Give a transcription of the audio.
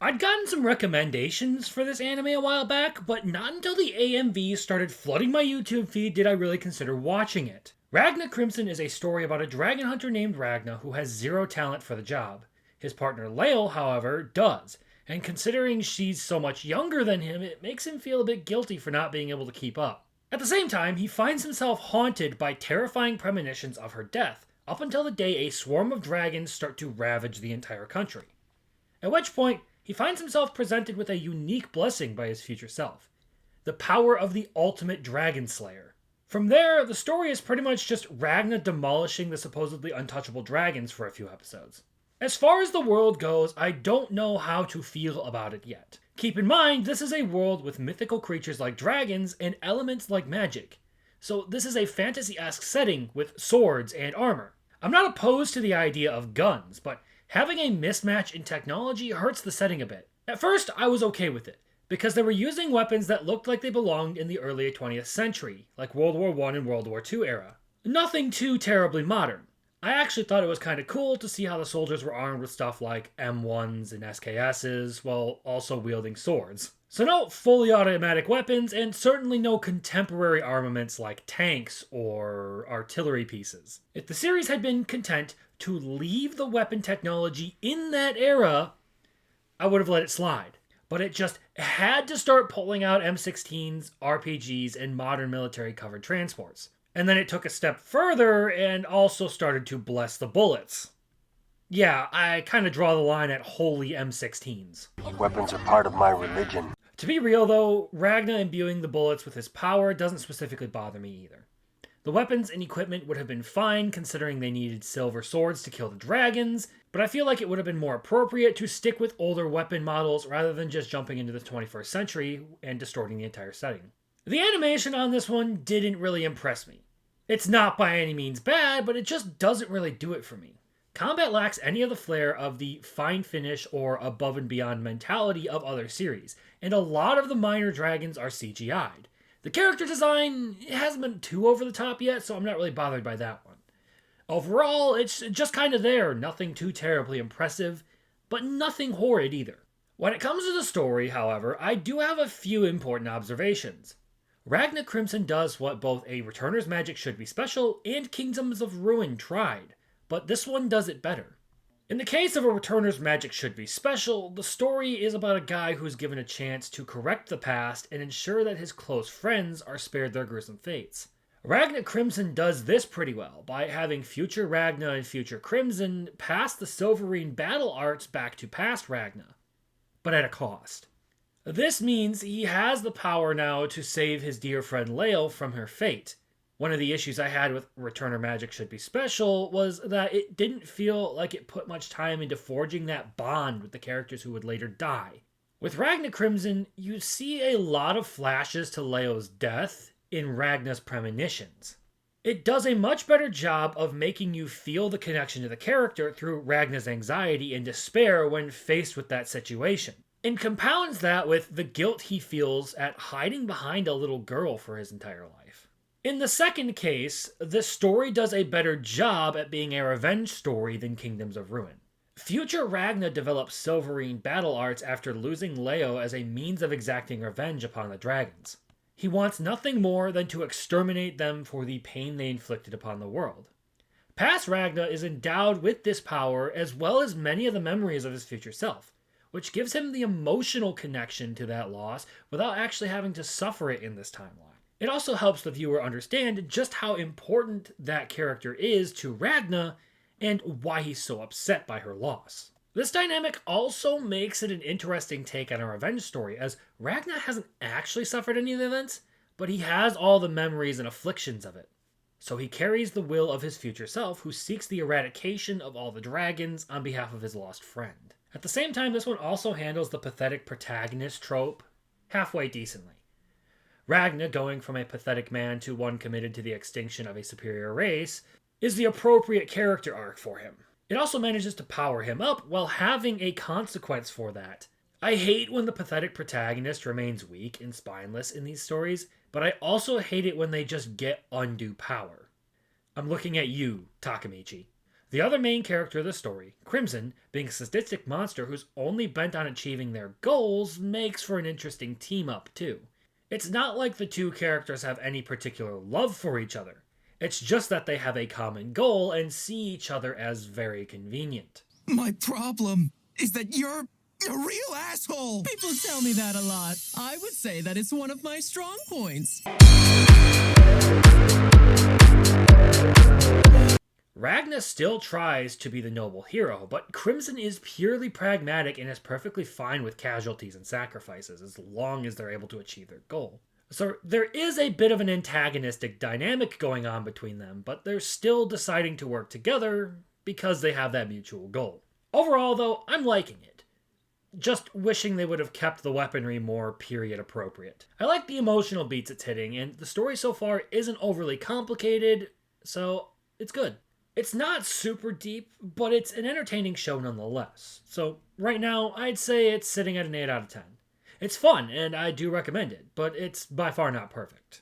I'd gotten some recommendations for this anime a while back, but not until the AMVs started flooding my YouTube feed did I really consider watching it. Ragna Crimson is a story about a dragon hunter named Ragna who has zero talent for the job. His partner Lael, however, does, and considering she's so much younger than him, it makes him feel a bit guilty for not being able to keep up. At the same time, he finds himself haunted by terrifying premonitions of her death, up until the day a swarm of dragons start to ravage the entire country. At which point, he finds himself presented with a unique blessing by his future self: the power of the ultimate dragon slayer. From there, the story is pretty much just Ragna demolishing the supposedly untouchable dragons for a few episodes. As far as the world goes, I don't know how to feel about it yet. Keep in mind, this is a world with mythical creatures like dragons and elements like magic. So this is a fantasy-esque setting with swords and armor. I'm not opposed to the idea of guns, but having a mismatch in technology hurts the setting a bit. At first, I was okay with it, because they were using weapons that looked like they belonged in the early 20th century, like World War I and World War II era. Nothing too terribly modern. I actually thought it was kind of cool to see how the soldiers were armed with stuff like M1s and SKSs, while also wielding swords. So no fully automatic weapons, and certainly no contemporary armaments like tanks or artillery pieces. If the series had been content to leave the weapon technology in that era, I would have let it slide. But it just had to start pulling out M16s, RPGs, and modern military covered transports. And then it took a step further and also started to bless the bullets. Yeah, I kind of draw the line at holy M16s. Weapons are part of my religion. To be real though, Ragna imbuing the bullets with his power doesn't specifically bother me either. The weapons and equipment would have been fine considering they needed silver swords to kill the dragons, but I feel like it would have been more appropriate to stick with older weapon models rather than just jumping into the 21st century and distorting the entire setting. The animation on this one didn't really impress me. It's not by any means bad, but it just doesn't really do it for me. Combat lacks any of the flair of the fine finish or above and beyond mentality of other series, and a lot of the minor dragons are CGI'd. The character design hasn't been too over the top yet, so I'm not really bothered by that one. Overall, it's just kind of there, nothing too terribly impressive, but nothing horrid either. When it comes to the story, however, I do have a few important observations. Ragna Crimson does what both a Returner's Magic Should Be Special and Kingdoms of Ruin tried, but this one does it better. In the case of a Returner's Magic Should Be Special, the story is about a guy who's given a chance to correct the past and ensure that his close friends are spared their gruesome fates. Ragna Crimson does this pretty well by having future Ragna and future Crimson pass the Silverine battle arts back to past Ragna, but at a cost. This means he has the power now to save his dear friend Lael from her fate. One of the issues I had with Returner Magic Should Be Special was that it didn't feel like it put much time into forging that bond with the characters who would later die. With Ragna Crimson, you see a lot of flashes to Lael's death in Ragna's premonitions. It does a much better job of making you feel the connection to the character through Ragna's anxiety and despair when faced with that situation, and compounds that with the guilt he feels at hiding behind a little girl for his entire life. In the second case, the story does a better job at being a revenge story than Kingdoms of Ruin. Future Ragna develops Silverine battle arts after losing Leo as a means of exacting revenge upon the dragons. He wants nothing more than to exterminate them for the pain they inflicted upon the world. Past Ragna is endowed with this power as well as many of the memories of his future self, which gives him the emotional connection to that loss without actually having to suffer it in this timeline. It also helps the viewer understand just how important that character is to Ragna and why he's so upset by her loss. This dynamic also makes it an interesting take on a revenge story, as Ragna hasn't actually suffered any of the events, but he has all the memories and afflictions of it. So he carries the will of his future self, who seeks the eradication of all the dragons on behalf of his lost friend. At the same time, this one also handles the pathetic protagonist trope halfway decently. Ragna, going from a pathetic man to one committed to the extinction of a superior race, is the appropriate character arc for him. It also manages to power him up while having a consequence for that. I hate when the pathetic protagonist remains weak and spineless in these stories, but I also hate it when they just get undue power. I'm looking at you, Takamichi. The other main character of the story, Crimson, being a sadistic monster who's only bent on achieving their goals, makes for an interesting team up, too. It's not like the two characters have any particular love for each other. It's just that they have a common goal and see each other as very convenient. My problem is that you're a real asshole. People tell me that a lot. I would say that it's one of my strong points. Ragna still tries to be the noble hero, but Crimson is purely pragmatic and is perfectly fine with casualties and sacrifices as long as they're able to achieve their goal. So there is a bit of an antagonistic dynamic going on between them, but they're still deciding to work together because they have that mutual goal. Overall, though, I'm liking it. Just wishing they would have kept the weaponry more period appropriate. I like the emotional beats it's hitting, and the story so far isn't overly complicated, so it's good. It's not super deep, but it's an entertaining show nonetheless. So right now, I'd say it's sitting at an 8 out of 10. It's fun, and I do recommend it, but it's by far not perfect.